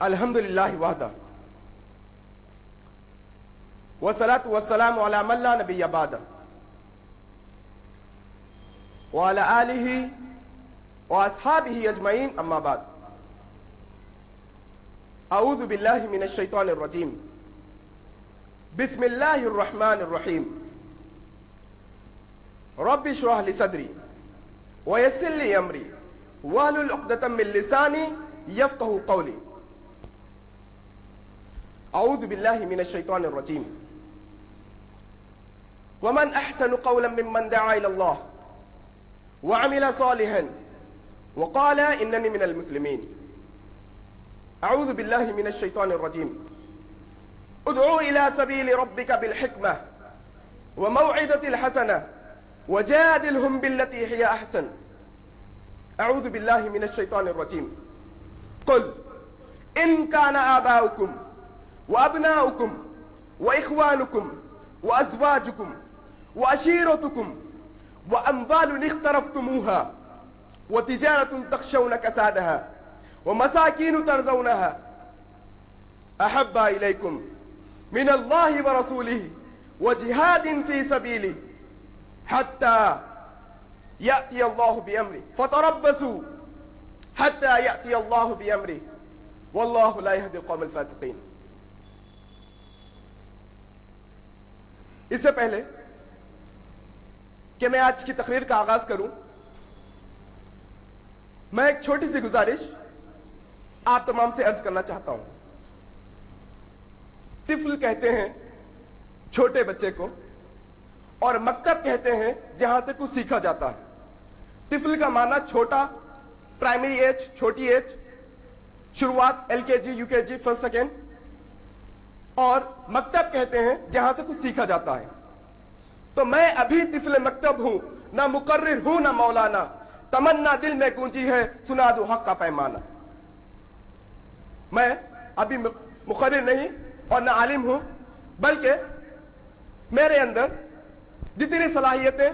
الحمدللہ وحدہ والصلاة والسلام علی من لا نبی بعدہ وعلی آلہ واصحابہ اجمعین اما بعد اعوذ باللہ من الشیطان الرجیم بسم اللہ الرحمن الرحیم رب اشرح لی صدری ویسر لی امری واحلل عقدۃ من لسانی یفقہوا قولی اعوذ باللہ من الشیطان الرجیم ومن احسن قولا ممن دعا الى اللہ وعمل صالحا وقال اننی من المسلمین اعوذ باللہ من الشیطان الرجیم ادعو الى سبیل ربک بالحکمہ وموعظۃ الحسنہ وجادلهم باللتی ہی احسن اعوذ باللہ من الشیطان الرجیم قل ان کان آباؤکم وابناؤکم واخوانکم وازواجکم وعشیرتکم واموال اقترفتموها وتجارة تخشون كسادها ومساكين ترضونها احب الیکم من اللہ ورسولہ وجہاد فی سبیلہ حتى یأتی اللہ بامرہ فتربصوا حتى یأتی اللہ بامرہ واللہ لا یہدی القوم الفاسقین۔ اس سے پہلے کہ میں آج کی تقریر کا آغاز کروں، میں ایک چھوٹی سی گزارش آپ تمام سے عرض کرنا چاہتا ہوں۔ طفل کہتے ہیں چھوٹے بچے کو، اور مکتب کہتے ہیں جہاں سے کچھ سیکھا جاتا ہے۔ طفل کا معنی چھوٹا، پرائمری ایج، چھوٹی ایج، شروعات ایل کے جی، یو کے جی، فرسٹ سیکنڈ، اور مکتب کہتے ہیں جہاں سے کچھ سیکھا جاتا ہے۔ تو میں ابھی طفل مکتب ہوں، نہ مقرر ہوں نہ مولانا، تمنا دل میں گونجی ہے سنا دو حق کا پیمانہ۔ میں ابھی مقرر نہیں اور نہ عالم ہوں، بلکہ میرے اندر جتنی صلاحیتیں،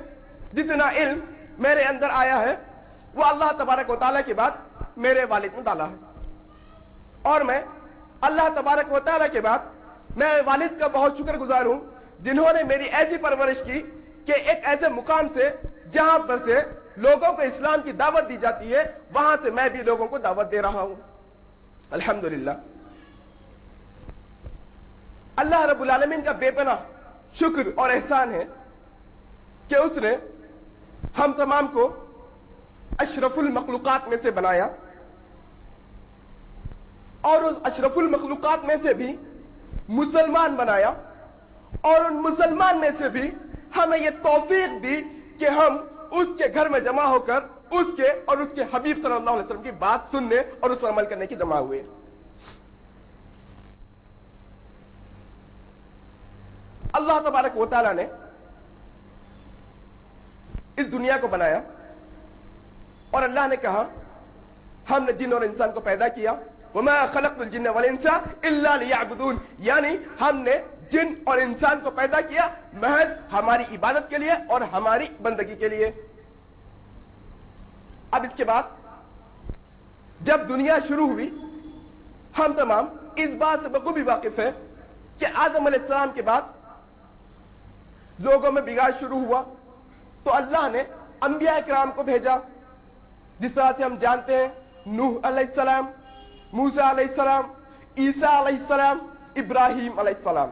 جتنا علم میرے اندر آیا ہے وہ اللہ تبارک و تعالیٰ کے بعد میرے والد نے ڈالا ہے، اور میں اللہ تبارک و تعالیٰ کے بعد میرے والد کا بہت شکر گزار ہوں جنہوں نے میری ایسی پرورش کی کہ ایک ایسے مقام سے جہاں پر سے لوگوں کو اسلام کی دعوت دی جاتی ہے، وہاں سے میں بھی لوگوں کو دعوت دے رہا ہوں، الحمدللہ۔ اللہ رب العالمین کا بے پناہ شکر اور احسان ہے کہ اس نے ہم تمام کو اشرف المخلوقات میں سے بنایا، اور اس اشرف المخلوقات میں سے بھی مسلمان بنایا، اور ان مسلمان میں سے بھی ہمیں یہ توفیق دی کہ ہم اس کے گھر میں جمع ہو کر اس کے اور اس کے حبیب صلی اللہ علیہ وسلم کی بات سننے اور اس پر عمل کرنے کی جمع ہوئے۔ اللہ تبارک و تعالیٰ نے اس دنیا کو بنایا، اور اللہ نے کہا ہم نے جن اور انسان کو پیدا کیا، وَمَا خَلَقْتُ الْجِنَّ وَالْإِنسَ إِلَّا لِيَعْبُدُونَ، یعنی ہم نے جن اور انسان کو پیدا کیا محض ہماری عبادت کے لیے اور ہماری بندگی کے لیے۔ اب اس کے بعد جب دنیا شروع ہوئی، ہم تمام اس بات سے بخوبی واقف ہیں کہ آدم علیہ السلام کے بعد لوگوں میں بگاڑ شروع ہوا، تو اللہ نے انبیاء کرام کو بھیجا، جس طرح سے ہم جانتے ہیں نوح علیہ السلام، موسیٰ علیہ السلام، عیسیٰ علیہ السلام، ابراہیم علیہ السلام،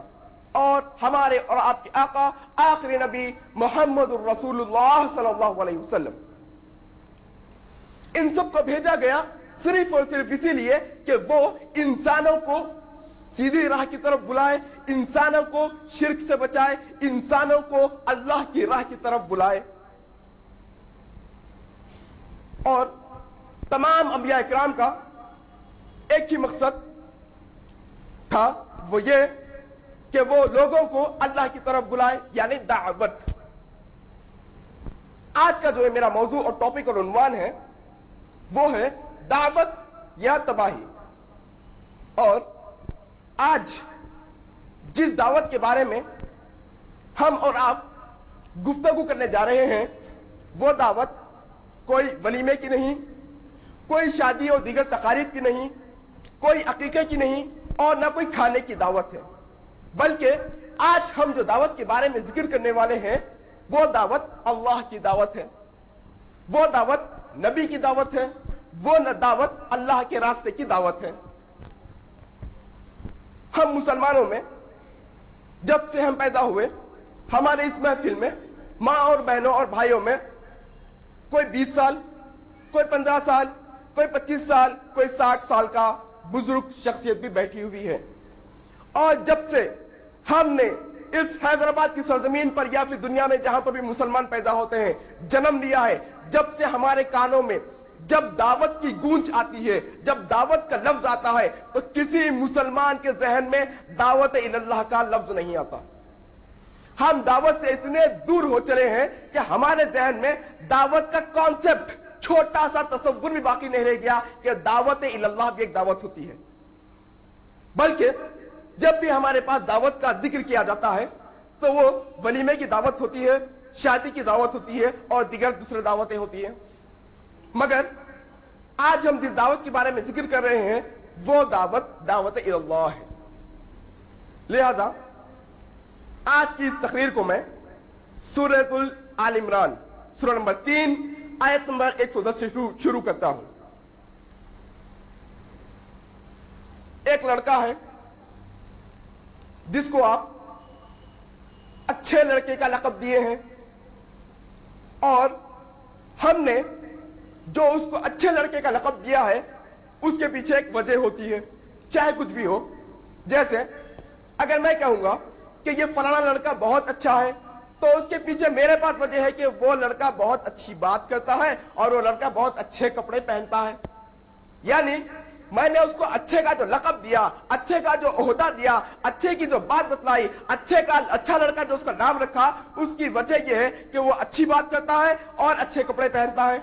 اور ہمارے اور آپ کے آقا آخری نبی محمد الرسول اللہ صلی اللہ علیہ وسلم۔ ان سب کو بھیجا گیا صرف اور صرف اسی لیے کہ وہ انسانوں کو سیدھی راہ کی طرف بلائے، انسانوں کو شرک سے بچائے، انسانوں کو اللہ کی راہ کی طرف بلائے۔ اور تمام انبیاء کرام کا ایک ہی مقصد تھا، وہ یہ کہ وہ لوگوں کو اللہ کی طرف بلائے، یعنی دعوت۔ آج کا جو میرا موضوع اور ٹاپک اور عنوان ہے وہ ہے دعوت یا تباہی۔ اور آج جس دعوت کے بارے میں ہم اور آپ گفتگو کرنے جا رہے ہیں وہ دعوت کوئی ولیمے کی نہیں، کوئی شادی اور دیگر تقاریب کی نہیں، कोई अकीके की नहीं और ना कोई खाने की दावत है, बल्कि आज हम जो दावत के बारे में जिक्र करने वाले हैं वो दावत अल्लाह की दावत है, वो दावत नबी की दावत है, वो दावत अल्लाह के रास्ते की दावत है। हम मुसलमानों में जब से हम पैदा हुए, हमारे इस महफिल में माँ और बहनों और भाइयों में कोई 20 साल, कोई 15 साल, कोई 25 साल, कोई 60 साल का बुजुर्ग शख्सियत भी बैठी हुई है। और जब से हमने इस हैदराबाद की सरजमीन पर या फिर दुनिया में जहां पर भी मुसलमान पैदा होते हैं जन्म लिया है, जब से हमारे कानों में जब दावत की गूंज आती है, जब दावत का लफ्ज आता है, तो किसी मुसलमान के जहन में दावत इल्लल्लाह का लफ्ज नहीं आता। हम दावत से इतने दूर हो चले हैं कि हमारे जहन में दावत का कॉन्सेप्ट, छोटा सा तसव्वुर भी बाकी नहीं रह गया कि दावत इल्लल्लाह भी एक दावत होती है। बल्कि जब भी हमारे पास दावत का जिक्र किया जाता है तो वो वलीमे की दावत होती है, शादी की दावत होती है और दीगर दूसरे दावतें होती हैं। मगर आज हम जिस दावत के बारे में जिक्र कर रहे हैं वो दावत दावत इल्लल्लाह है। लिहाजा आज की इस तकरीर को मैं सूरह आल इमरान सूरह नंबर 3 आयत नंबर 110 से शुरू करता हूं। एक लड़का है जिसको आप अच्छे लड़के का लक़ब दिए हैं, और हमने जो उसको अच्छे लड़के का लक़ब दिया है उसके पीछे एक वजह होती है, चाहे कुछ भी हो। जैसे अगर मैं कहूंगा कि ये फलाना लड़का बहुत अच्छा है, तो उसके पीछे मेरे पास वजह है कि वो लड़का बहुत अच्छी बात करता है और वो लड़का बहुत अच्छे कपड़े पहनता है। यानी मैंने उसको अच्छे का जो लक़ब दिया, अच्छे का जो ओहदा दिया, अच्छे की जो बात बतलाई, अच्छा लड़का जो उसका नाम रखा, उसकी वजह यह है कि वो अच्छी बात करता है और अच्छे कपड़े पहनता है।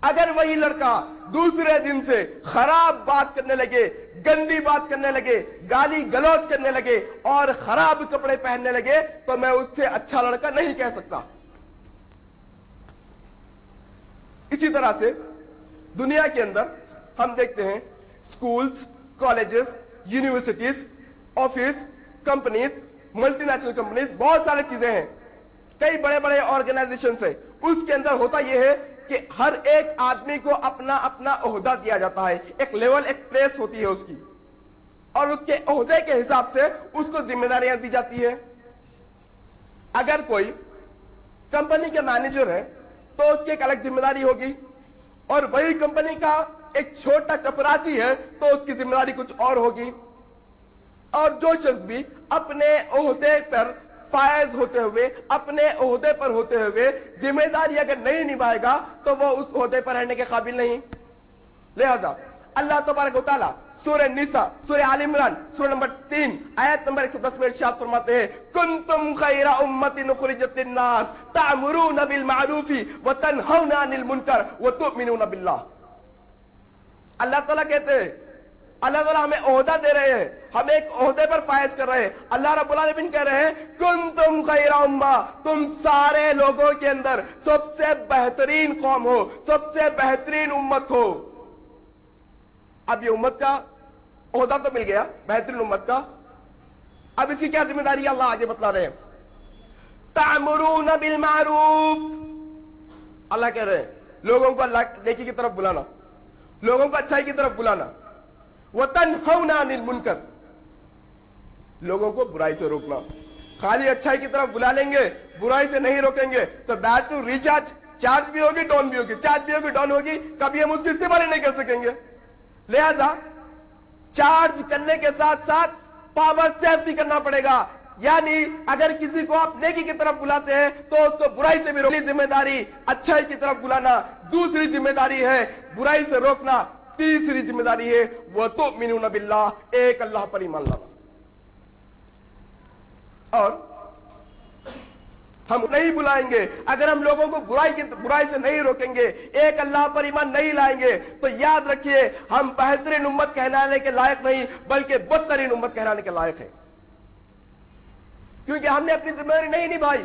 अगर वही लड़का दूसरे दिन से खराब बात करने लगे, गंदी बात करने लगे, गाली गलौज करने लगे और खराब कपड़े पहनने लगे, तो मैं उससे अच्छा लड़का नहीं कह सकता। इसी तरह से दुनिया के अंदर हम देखते हैं schools, colleges, universities, office, companies, multinational companies, बहुत सारी चीजें हैं, कई बड़े बड़े ऑर्गेनाइजेशन है। उसके अंदर होता यह है कि हर एक आदमी को अपना अपना ओहदा दिया जाता है, एक लेवल, एक प्लेस होती है उसकी, और उसके ओहदे के हिसाब से उसको जिम्मेदारियां दी जाती है। अगर कोई कंपनी के मैनेजर है तो उसकी एक अलग जिम्मेदारी होगी, और वही कंपनी का एक छोटा चपरासी है तो उसकी जिम्मेदारी कुछ और होगी। और जो शख्स भी अपने ओहदे पर फायज होते हुए, अपने ओहदे पर होते हुए जिम्मेदारी अगर नहीं निभाएगा तो वो उस ओहदे पर रहने के काबिल नहीं। लिहाजा अल्लाह तबारक व तआला सूरह निसा, सूरह आल इमरान, सूरह नंबर 3 आयत नंबर 110 में इरशाद फरमाते हैं, कुंतुम खैरा उम्मतिन उखरिजत लिन्नास तअमुरूना बिल मारूफी व तनहौना अनिल मुनकर व तुमिनूना बिल्लाह। अल्लाह ताला कहते हैं, अल्लाह ताला हमें ओहदा दे रहे हैं, हमें एक ओहदे पर फायज कर रहे हैं। अल्लाह रब्बुल आलमीन कह रहे हैं, कुंतुम खैरा उम्मा, तुम सारे लोगों के अंदर सबसे बेहतरीन कौम हो, सबसे बेहतरीन उम्मत हो। अब ये उम्मत का ओहदा तो मिल गया, बेहतरीन उम्मत का। अब इसकी क्या जिम्मेदारी अल्लाह आगे बतला रहे हैं, तामुरून बिल मारूफ। अल्लाह कह रहे हैं लोगों को अल्लाह नेकी की तरफ बुलाना, लोगों को अच्छाई की तरफ बुलाना, व तनहौना अनिल मुनकर, लोगों को बुराई से रोकना। खाली अच्छाई की तरफ बुला लेंगे, बुराई से नहीं रोकेंगे तो बैट टू रिचार्ज, चार्ज भी होगी, डाउन भी होगी, चार्ज भी होगी, डाउन होगी, कभी हम उसकी इस्तेमाल नहीं कर सकेंगे। लिहाजा चार्ज करने के साथ साथ पावर सेव भी करना पड़ेगा। यानी अगर किसी को आप नेकी की तरफ बुलाते हैं तो उसको बुराई से भी रोकने की जिम्मेदारी, अच्छाई की तरफ बुलाना दूसरी जिम्मेदारी है, बुराई से रोकना तीसरी जिम्मेदारी है, वह तो मिनूना बिल्लाह, एक अल्लाह पर ईमान लाना। और हम नहीं बुलाएंगे, अगर हम लोगों को बुराई से नहीं रोकेंगे, एक अल्लाह पर ईमान नहीं लाएंगे, तो याद रखिए हम बेहतरीन उम्मत कहलाने के लायक नहीं बल्कि बदतरीन उम्मत कहलाने के लायक है, क्योंकि हमने अपनी जिम्मेदारी नहीं निभाई।